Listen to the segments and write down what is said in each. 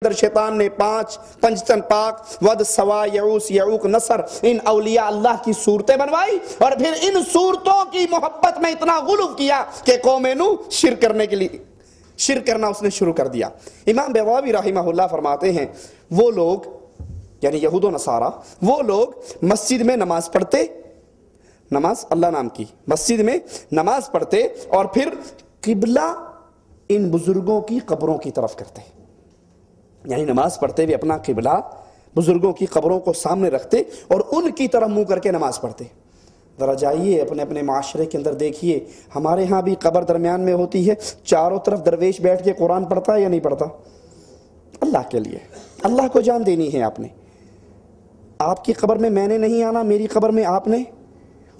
اندر شیطان نے 5 پنجتن پاک ود سوا یعوس یعوق نصر ان اولیاء اللہ کی صورتیں بنوائی اور پھر ان صورتوں کی محبت میں اتنا غلو کیا کہ قوم نوح شرک کرنا اس نے شروع کر دیا۔ امام بیضاوی رحمہ اللہ فرماتے ہیں وہ لوگ یعنی یہود و نصارہ وہ لوگ مسجد میں نماز پڑھتے، نماز اللہ نام کی، مسجد میں نماز پڑھتے اور پھر قبلہ ان بزرگوں کی قبروں کی طرف کرتے، یعنی نماز پڑھتے ہوئے اپنا قبلہ بزرگوں کی قبروں کو سامنے رکھتے اور ان کی طرف منہ کر کے نماز پڑھتے۔ ذرا جائیے اپنے معاشرے کے اندر دیکھیے، ہمارے ہاں بھی قبر درمیان میں ہوتی ہے، چاروں طرف درویش بیٹھ کے قرآن پڑھتا ہے یا نہیں پڑھتا؟ اللہ کے لیے، اللہ کو جان دینی ہے آپ نے۔ آپ کی قبر میں نے نہیں آنا، میری قبر میں آپ نے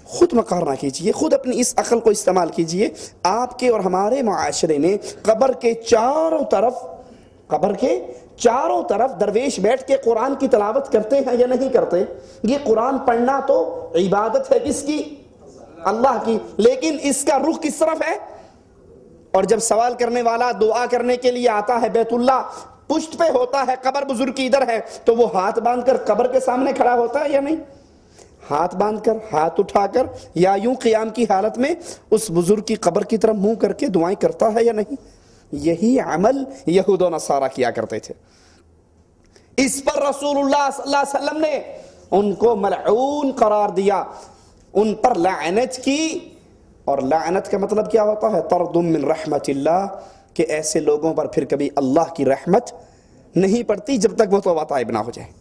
خود مقارنہ کیجئے، خود اپنی اس عقل کو استعمال کیجئے۔ آپ کے اور ہمارے معاشرے میں قبر کے چاروں طرف درویش بیٹھ کے قرآن کی تلاوت کرتے ہیں یا نہیں کرتے؟ یہ قرآن پڑھنا تو عبادت ہے کس کی؟ اللہ کی، لیکن اس کا رخ کس طرف ہے؟ اور جب سوال کرنے والا دعا کرنے کے لیے آتا ہے بیت اللہ پشت پہ ہوتا ہے، قبر بزرگ کی ادھر ہے، تو وہ ہاتھ باندھ کر قبر کے سامنے کھڑا ہوتا ہے یا نہیں؟ ہاتھ باندھ کر، ہاتھ اٹھا کر، یا یوں قیام کی حالت میں اس بزرگ کی قبر کی طرف منہ کر کے دعائیں کرتا ہے یا نہیں؟ یہی عمل یہود و نصارہ کیا کرتے تھے۔ اس پر رسول اللہ صلی اللہ علیہ وسلم نے ان کو ملعون قرار دیا، ان پر لعنت کی، اور لعنت کا مطلب کیا ہوتا ہے؟ طرد من رحمت اللہ، کہ ایسے لوگوں پر پھر کبھی اللہ کی رحمت نہیں پڑتی جب تک وہ توبہ طائب نہ ہو جائے۔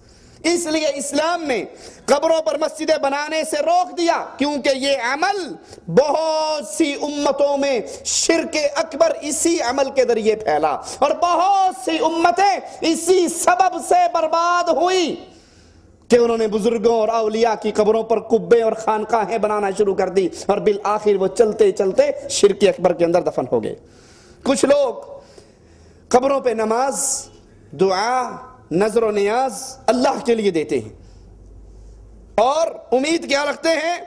اس لیے اسلام نے قبروں پر مسجدیں بنانے سے روک دیا، کیونکہ یہ عمل بہت سی امتوں میں شرک اکبر اسی عمل کے ذریعے پھیلا اور بہت سی امتیں اسی سبب سے برباد ہوئی کہ انہوں نے بزرگوں اور اولیاء کی قبروں پر قبے اور خانقاہیں بنانا شروع کر دی اور بالآخر وہ چلتے چلتے شرک اکبر کے اندر دفن ہو گئے۔ کچھ لوگ قبروں پہ نماز، دعا، نظر و نیاز اللہ کے لیے دیتے ہیں اور امید کیا رکھتے ہیں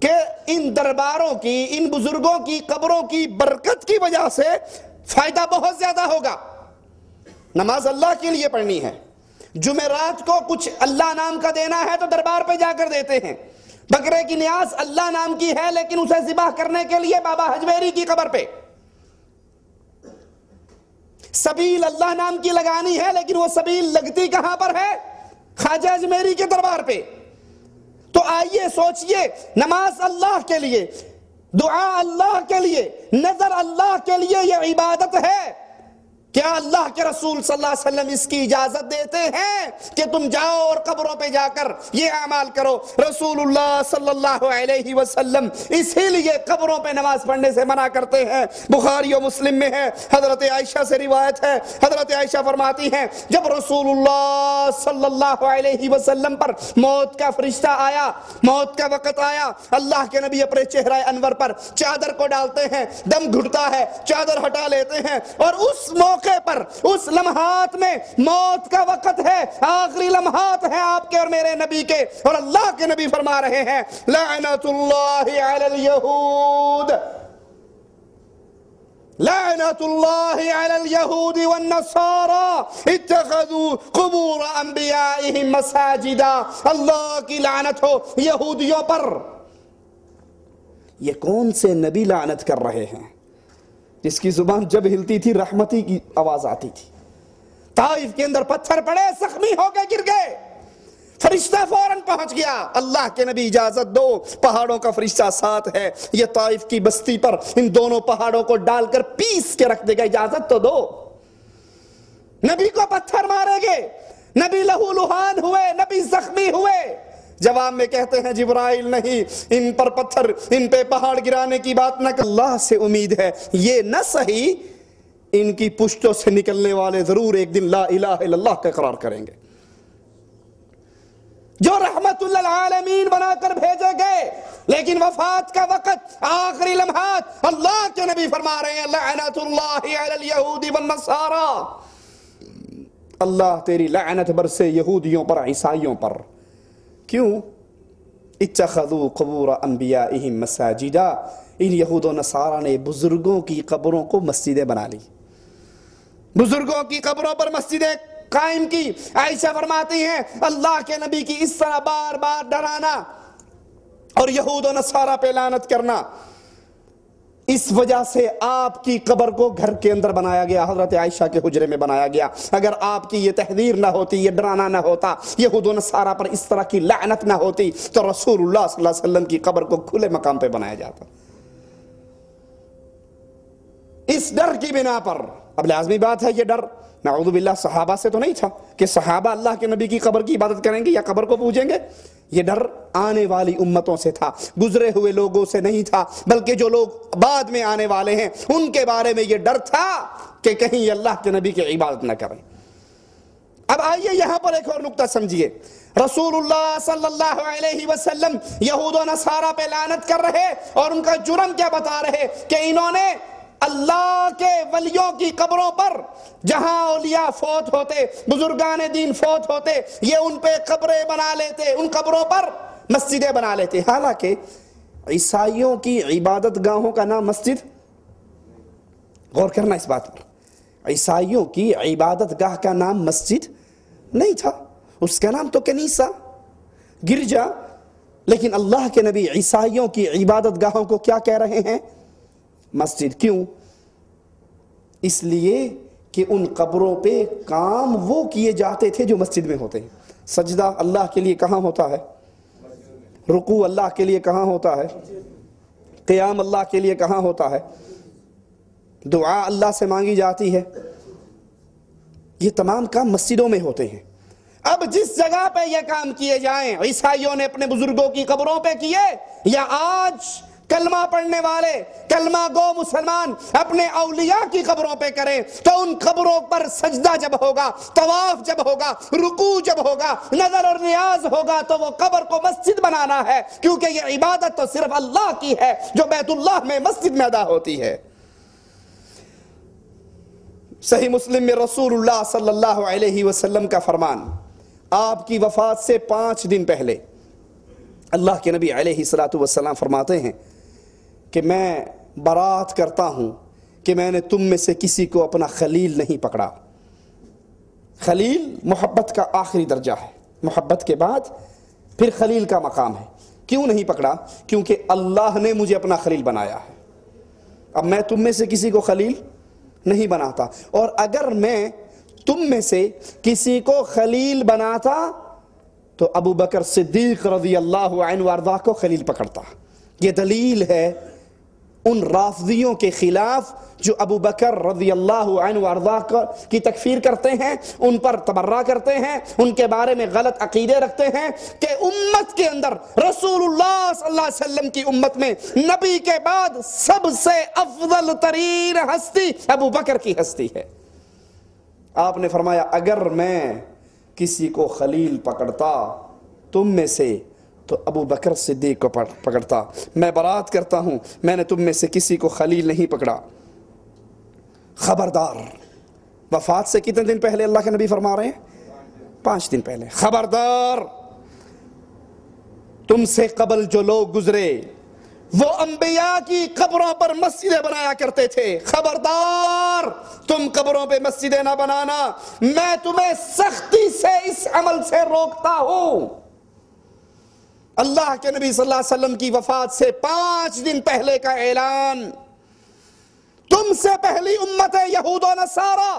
کہ ان درباروں کی، ان بزرگوں کی قبروں کی برکت کی وجہ سے فائدہ بہت زیادہ ہوگا۔ نماز اللہ کے لیے پڑھنی ہے، جمعرات کو کچھ اللہ نام کا دینا ہے تو دربار پہ جا کر دیتے ہیں، بکرے کی نیاز اللہ نام کی ہے لیکن اسے ذبح کرنے کے لیے بابا حجویری کی قبر پہ، سبیل اللہ نام کی لگانی ہے لیکن وہ سبیل لگتی کہاں پر ہے؟ خواجہ اجمیری کے دربار پہ۔ تو آئیے سوچئے، نماز اللہ کے لیے، دعا اللہ کے لیے، نظر اللہ کے لیے یہ عبادت ہے۔ کیا اللہ کے رسول صلی اللہ علیہ وسلم اس کی اجازت دیتے ہیں کہ تم جاؤ اور قبروں پہ جا کر یہ اعمال کرو؟ رسول اللہ صلی اللہ علیہ وسلم اسی لیے قبروں پہ نماز پڑھنے سے منع کرتے ہیں۔ بخاری و مسلم میں ہے، حضرت عائشہ سے روایت ہے، حضرت عائشہ فرماتی ہیں جب رسول اللہ صلی اللہ علیہ وسلم پر موت کا فرشتہ آیا، موت کا وقت آیا، اللہ کے نبی اپنے چہرہ انور پر چادر کو ڈالتے ہیں، دم گھٹتا ہے، چادر ہٹا لیتے ہیں، اور اس موقع پر، اس لمحات میں موت کا وقت ہے، آخری لمحات ہیں آپ کے اور میرے نبی کے، اور اللہ کے نبی فرما رہے ہیں لعنت اللہ علی الیہود، لعنت اللہ علی الیہود والنصارى اتخذوا قبور انبیائهم مساجدا، اللہ کی لعنت ہو یہودیوں پر۔ یہ کون سے نبی لعنت کر رہے ہیں جس کی زبان جب ہلتی تھی رحمتی کی آواز آتی تھی؟ طائف کے اندر پتھر پڑے، زخمی ہو کے گر گئے، فرشتہ فوراً پہنچ گیا، اللہ کے نبی اجازت دو، پہاڑوں کا فرشتہ ساتھ ہے، یہ طائف کی بستی پر ان دونوں پہاڑوں کو ڈال کر پیس کے رکھ دے گا، اجازت تو دو۔ نبی کو پتھر مارے گے، نبی لہو لہان ہوئے، نبی زخمی ہوئے، جواب میں کہتے ہیں جبرائیل نہیں، ان پر پتھر، ان پہ پہاڑ گرانے کی بات نہ کر، اللہ سے امید ہے یہ نہ صحیح ان کی پشتوں سے نکلنے والے ضرور ایک دن لا الہ الا اللہ کا اقرار کریں گے، جو رحمت للعالمین بنا کر بھیجے گئے، لیکن وفات کا وقت، آخری لمحات، اللہ کے نبی فرما رہے ہیں لعنت اللہ علی الیہود والنصارى، اللہ تیری لعنت برسے یہودیوں پر، عیسائیوں پر۔ کیوں؟ اتخذوا قبور انبیائہم مساجدا، ان یہود و نصارہ نے بزرگوں کی قبروں کو مسجدیں بنا لی، بزرگوں کی قبروں پر مسجدیں قائم کی۔ عائشہ فرماتی ہیں اللہ کے نبی کی اس طرح بار بار ڈرانا اور یہود و نصارہ پہ لعنت کرنا، اس وجہ سے آپ کی قبر کو گھر کے اندر بنایا گیا، حضرت عائشہ کے حجرے میں بنایا گیا۔ اگر آپ کی یہ تحذیر نہ ہوتی، یہ ڈرانا نہ ہوتا، یہود و نصارہ پر اس طرح کی لعنت نہ ہوتی، تو رسول اللہ صلی اللہ علیہ وسلم کی قبر کو کھلے مقام پہ بنایا جاتا۔ اس ڈر کی بنا پر، اب لازمی بات ہے یہ ڈر نعوذ باللہ صحابہ سے تو نہیں تھا کہ صحابہ اللہ کے نبی کی قبر کی عبادت کریں گے یا قبر کو پوجیں گے، یہ ڈر آنے والی امتوں سے تھا، گزرے ہوئے لوگوں سے نہیں تھا، بلکہ جو لوگ بعد میں آنے والے ہیں ان کے بارے میں یہ ڈر تھا کہ کہیں یہ اللہ کے نبی کی عبادت نہ کریں۔ اب آئیے یہاں پر ایک اور نقطہ سمجھیے، رسول اللہ صلی اللہ علیہ وسلم یہود و نصارہ پہ لعنت کر رہے اور ان کا جرم کیا بتا رہے کہ انہوں نے اللہ کے ولیوں کی قبروں پر، جہاں اولیاء فوت ہوتے، بزرگان دین فوت ہوتے، یہ ان پہ قبریں بنا لیتے، ان قبروں پر مسجدیں بنا لیتے۔ حالانکہ عیسائیوں کی عبادت گاہوں کا نام مسجد، غور کرنا اس بات پر، عیسائیوں کی عبادت گاہ کا نام مسجد نہیں تھا، اس کا نام تو کنیسہ، گرجا۔ لیکن اللہ کے نبی عیسائیوں کی عبادت گاہوں کو کیا کہہ رہے ہیں؟ مسجد۔ کیوں؟ اس لیے کہ ان قبروں پہ کام وہ کیے جاتے تھے جو مسجد میں ہوتے ہیں۔ سجدہ اللہ کے لیے کہاں ہوتا ہے؟ رکوع اللہ کے لیے کہاں ہوتا ہے؟ قیام اللہ کے لیے کہاں ہوتا ہے؟ دعا اللہ سے مانگی جاتی ہے۔ یہ تمام کام مسجدوں میں ہوتے ہیں۔ اب جس جگہ پہ یہ کام کیے جائیں، عیسائیوں نے اپنے بزرگوں کی قبروں پہ کیے، یا آج کلمہ پڑھنے والے، کلمہ گو مسلمان اپنے اولیاء کی قبروں پہ کریں، تو ان قبروں پر سجدہ جب ہوگا، طواف جب ہوگا، رکوع جب ہوگا، نظر اور نیاز ہوگا، تو وہ قبر کو مسجد بنانا ہے، کیونکہ یہ عبادت تو صرف اللہ کی ہے جو بیت اللہ میں مسجد میں ادا ہوتی ہے۔ صحیح مسلم میں رسول اللہ صلی اللہ علیہ وسلم کا فرمان، آپ کی وفات سے 5 دن پہلے اللہ کے نبی علیہ الصلوۃ والسلام فرماتے ہیں کہ میں برات کرتا ہوں کہ میں نے تم میں سے کسی کو اپنا خلیل نہیں پکڑا۔ خلیل محبت کا آخری درجہ ہے، محبت کے بعد پھر خلیل کا مقام ہے۔ کیوں نہیں پکڑا؟ کیونکہ اللہ نے مجھے اپنا خلیل بنایا ہے۔ اب میں تم میں سے کسی کو خلیل نہیں بناتا، اور اگر میں تم میں سے کسی کو خلیل بناتا تو ابو بکر صدیق رضی اللہ عنہ وارضاہ کو خلیل پکڑتا۔ یہ دلیل ہے ان رافضیوں کے خلاف جو ابو بکر رضی اللہ عنہ وارضاہ کی تکفیر کرتے ہیں، ان پر تبرہ کرتے ہیں، ان کے بارے میں غلط عقیدے رکھتے ہیں کہ امت کے اندر رسول اللہ صلی اللہ علیہ وسلم کی امت میں نبی کے بعد سب سے افضل ترین ہستی ابو بکر کی ہستی ہے۔ آپ نے فرمایا اگر میں کسی کو خلیل پکڑتا تم میں سے تو ابو بکر صدیق کو پکڑتا۔ میں برات کرتا ہوں میں نے تم میں سے کسی کو خلیل نہیں پکڑا۔ خبردار، وفات سے کتنے دن پہلے اللہ کے نبی فرما رہے ہیں؟ 5 دن پہلے۔ خبردار، تم سے قبل جو لوگ گزرے وہ انبیاء کی قبروں پر مسجدیں بنایا کرتے تھے، خبردار تم قبروں پہ مسجدیں نہ بنانا، میں تمہیں سختی سے اس عمل سے روکتا ہوں۔ اللہ کے نبی صلی اللہ علیہ وسلم کی وفات سے 5 دن پہلے کا اعلان۔ تم سے پہلی امت یہود و نصارہ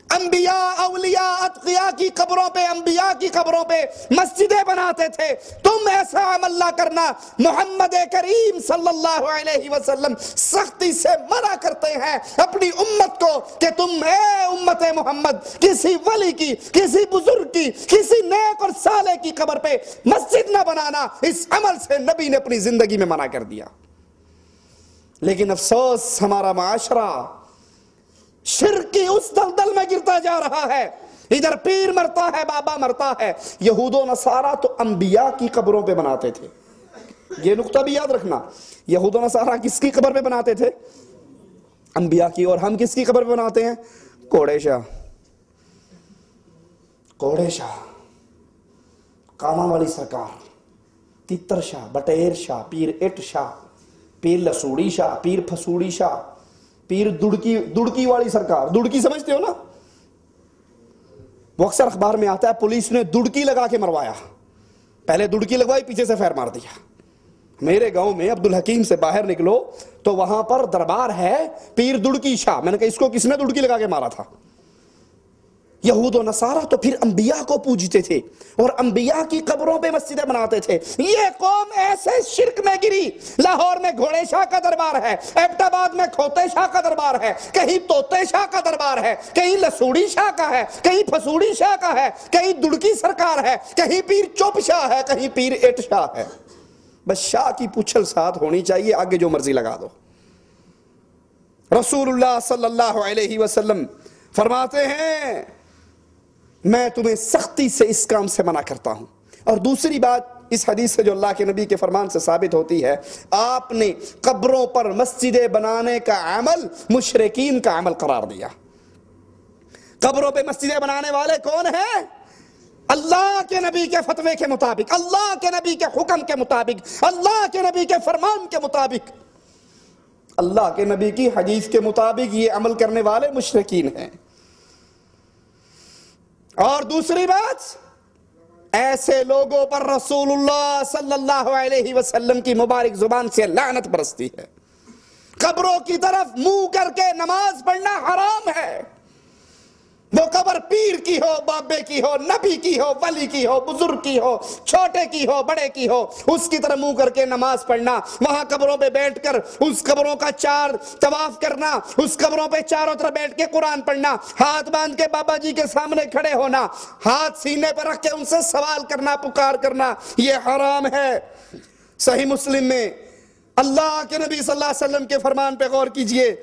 انبیاء، اولیاء، اتقیاء کی قبروں پہ، انبیاء کی قبروں پہ مسجدیں بناتے تھے، تم ایسا عمل نہ کرنا۔ محمد کریم صلی اللہ علیہ وسلم سختی سے منع کرتے ہیں اپنی امت کو کہ تم اے امت محمد کسی ولی کی، کسی بزرگ کی، کسی نیک اور صالح کی قبر پہ مسجد نہ بنانا۔ اس عمل سے نبی نے اپنی زندگی میں منع کر دیا۔ لیکن افسوس، ہمارا معاشرہ شرک کی اس دلدل میں گرتا جا رہا ہے۔ ادھر پیر مرتا ہے، بابا مرتا ہے۔ یہود و نصارہ تو انبیاء کی قبروں پہ بناتے تھے، یہ نقطہ بھی یاد رکھنا۔ یہود و نصارہ کس کی قبر پہ بناتے تھے؟ انبیاء کی۔ اور ہم کس کی قبر پہ بناتے ہیں؟ کوڑے شاہ، کوڑے شاہ، کاما والی سرکار، تیتر شاہ، بٹیر شاہ، پیر اٹ شاہ، پیر لسوڑی شاہ، پیر پھسوڑی شاہ، پیر دڑکی والی سرکار۔ دڑکی سمجھتے ہو نا؟ وہ اکثر اخبار میں آتا ہے پولیس نے دڑکی لگا کے مروایا، پہلے دڑکی لگوائی پیچھے سے فیر مار دیا۔ میرے گاؤں میں عبدالحکیم سے باہر نکلو تو وہاں پر دربار ہے پیر دڑکی شاہ، میں نے کہا اس کو کس نے دڑکی لگا کے مارا تھا؟ یہود و نصارہ تو پھر انبیاء کو پوجتے تھے اور انبیاء کی قبروں پہ مسجدیں بناتے تھے۔ یہ قوم ایسے شرک میں گری، لاہور میں گھوڑے شاہ کا دربار ہے، ایبٹ آباد میں کھوتے شاہ کا دربار ہے، کہیں طوطے شاہ کا دربار ہے، کہیں لسوڑی شاہ کا ہے، کہیں پھسوڑی شاہ کا ہے، کہیں دڑکی سرکار ہے، کہیں پیر چوپ شاہ ہے، کہیں پیر اٹ شاہ ہے۔ بس شاہ کی پوچھل ساتھ ہونی چاہیے، آگے جو مرضی لگا دو۔ رسول اللہ صلی اللہ علیہ وسلم فرماتے ہیں میں تمہیں سختی سے اس کام سے منع کرتا ہوں۔ اور دوسری بات اس حدیث سے جو اللہ کے نبی کے فرمان سے ثابت ہوتی ہے، آپ نے قبروں پر مسجدیں بنانے کا عمل مشرکین کا عمل قرار دیا۔ قبروں پہ مسجدیں بنانے والے کون ہیں؟ اللہ کے نبی کے فتوے کے مطابق، اللہ کے نبی کے حکم کے مطابق، اللہ کے نبی کے فرمان کے مطابق، اللہ کے نبی کی حدیث کے مطابق یہ عمل کرنے والے مشرکین ہیں۔ اور دوسری بات، ایسے لوگوں پر رسول اللہ صلی اللہ علیہ وسلم کی مبارک زبان سے لعنت برستی ہے۔ قبروں کی طرف منہ کر کے نماز پڑھنا حرام ہے، وہ قبر پیر کی ہو، بابے کی ہو، نبی کی ہو، ولی کی ہو، بزرگ کی ہو، چھوٹے کی ہو، بڑے کی ہو، اس کی طرح منہ کر کے نماز پڑھنا، وہاں قبروں پہ بیٹھ کر اس قبروں کا چار طواف کرنا، اس قبروں پہ چاروں طرف بیٹھ کے قرآن پڑھنا، ہاتھ باندھ کے بابا جی کے سامنے کھڑے ہونا، ہاتھ سینے پہ رکھ کے ان سے سوال کرنا، پکار کرنا، یہ حرام ہے۔ صحیح مسلم میں اللہ کے نبی صلی اللہ علیہ وسلم کے فرمان پہ غور کیجئے،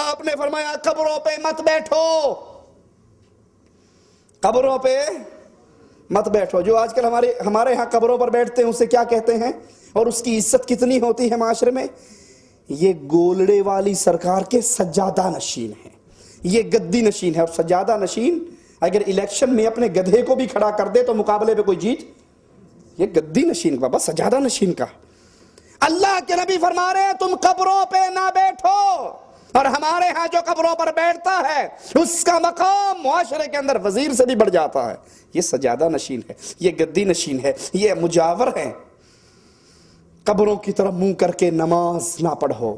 آپ نے فرمایا قبروں پہ مت بیٹھو، قبروں پہ مت بیٹھو۔ جو آج کل ہمارے ہاں قبروں پر بیٹھتے ہیں اسے کیا کہتے ہیں اور اس کی عزت کتنی ہوتی ہے معاشرے میں؟ یہ گولڑے والی سرکار کے سجادہ نشین ہیں، یہ گدی نشین ہے۔ اور سجادہ نشین اگر الیکشن میں اپنے گدھے کو بھی کھڑا کر دے تو مقابلے پہ کوئی جیت؟ یہ گدی نشین بابا، سجادہ نشین کا۔ اللہ کے نبی فرما رہے ہیں تم قبروں پہ نہ بیٹھو، اور ہمارے ہاں جو قبروں پر بیٹھتا ہے اس کا مقام معاشرے کے اندر وزیر سے بھی بڑھ جاتا ہے۔ یہ سجادہ نشین ہے، یہ گدی نشین ہے، یہ مجاور ہے۔ قبروں کی طرف منہ کر کے نماز نہ پڑھو۔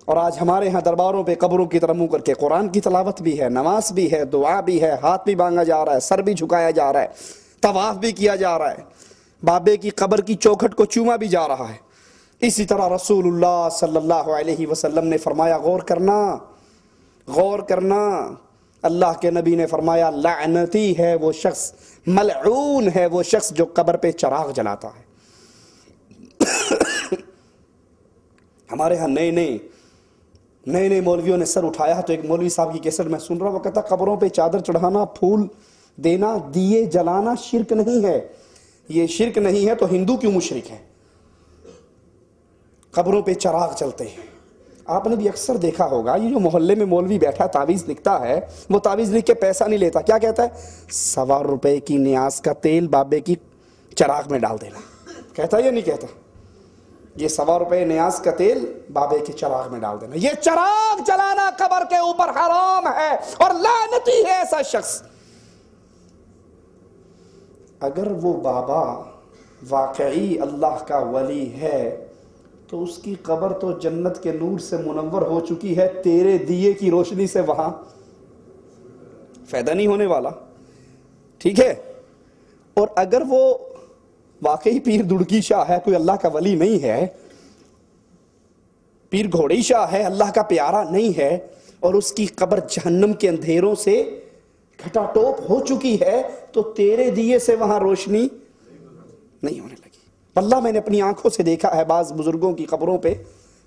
اور آج ہمارے ہاں درباروں پہ قبروں کی طرف منہ کر کے قرآن کی تلاوت بھی ہے، نماز بھی ہے، دعا بھی ہے، ہاتھ بھی مانگا جا رہا ہے، سر بھی جھکایا جا رہا ہے، طواف بھی کیا جا رہا ہے، بابے کی قبر کی چوکھٹ کو چوما بھی جا رہا ہے۔ اسی طرح رسول اللہ صلی اللہ علیہ وسلم نے فرمایا غور کرنا، غور کرنا، اللہ کے نبی نے فرمایا لعنتی ہے وہ شخص، ملعون ہے وہ شخص جو قبر پہ چراغ جلاتا ہے۔ ہمارے ہاں نئے مولویوں نے سر اٹھایا تو ایک مولوی صاحب کی کیسٹ میں سن رہا ہوں، وہ کہتا قبروں پہ چادر چڑھانا، پھول دینا، دیے جلانا شرک نہیں ہے۔ یہ شرک نہیں ہے تو ہندو کیوں مشرک ہے؟ قبروں پہ چراغ چلتے ہیں۔ آپ نے بھی اکثر دیکھا ہوگا یہ جو محلے میں مولوی بیٹھا تعویذ لکھتا ہے، وہ تعویذ لکھ کے پیسہ نہیں لیتا، کیا کہتا ہے؟ 1.25 روپے کی نیاز کا تیل بابے کی چراغ میں ڈال دینا، کہتا ہے یا نہیں کہتا؟ یہ 1.25 روپے نیاز کا تیل بابے کے چراغ میں ڈال دینا، یہ چراغ جلانا قبر کے اوپر حرام ہے اور لعنتی ہے ایسا شخص۔ اگر وہ بابا واقعی اللہ کا ولی ہے تو اس کی قبر تو جنت کے نور سے منور ہو چکی ہے، تیرے دیے کی روشنی سے وہاں فائدہ نہیں ہونے والا، ٹھیک ہے؟ اور اگر وہ واقعی پیر دڑکی شاہ ہے، کوئی اللہ کا ولی نہیں ہے، پیر گھوڑی شاہ ہے، اللہ کا پیارا نہیں ہے، اور اس کی قبر جہنم کے اندھیروں سے گھٹا ٹوپ ہو چکی ہے، تو تیرے دیے سے وہاں روشنی نہیں ہونے لگی۔ واللہ میں نے اپنی آنکھوں سے دیکھا ہے بعض بزرگوں کی قبروں پہ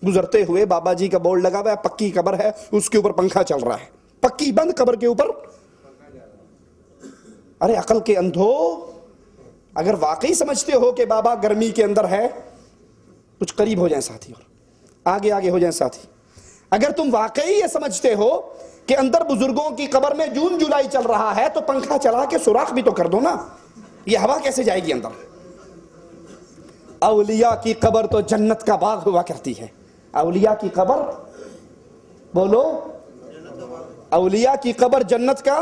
گزرتے ہوئے، بابا جی کا بورڈ لگا ہوا ہے، پکی قبر ہے، اس کے اوپر پنکھا چل رہا ہے، پکی بند قبر کے اوپر۔ ارے عقل کے اندھو، اگر واقعی سمجھتے ہو کہ بابا گرمی کے اندر ہے، کچھ قریب ہو جائیں ساتھی، اور آگے ہو جائیں ساتھی۔ اگر تم واقعی یہ سمجھتے ہو کہ اندر بزرگوں کی قبر میں جون جولائی چل رہا ہے تو پنکھا چلا کے سوراخ بھی تو کر دو نا، یہ ہوا کیسے جائے گی اندر؟ اولیاء کی قبر تو جنت کا باغ ہوا کرتی ہے۔ اولیاء کی قبر، بولو، اولیاء کی قبر جنت کا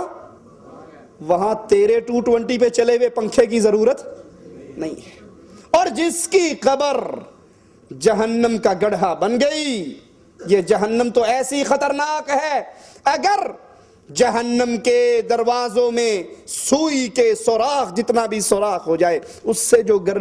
وہاں تیرے 220 پہ چلے ہوئے پنکھے کی ضرورت نہیں ہے۔ اور جس کی قبر جہنم کا گڑھا بن گئی، یہ جہنم تو ایسی خطرناک ہے، اگر جہنم کے دروازوں میں سوئی کے سوراخ جتنا بھی سوراخ ہو جائے، اس سے جو گرمی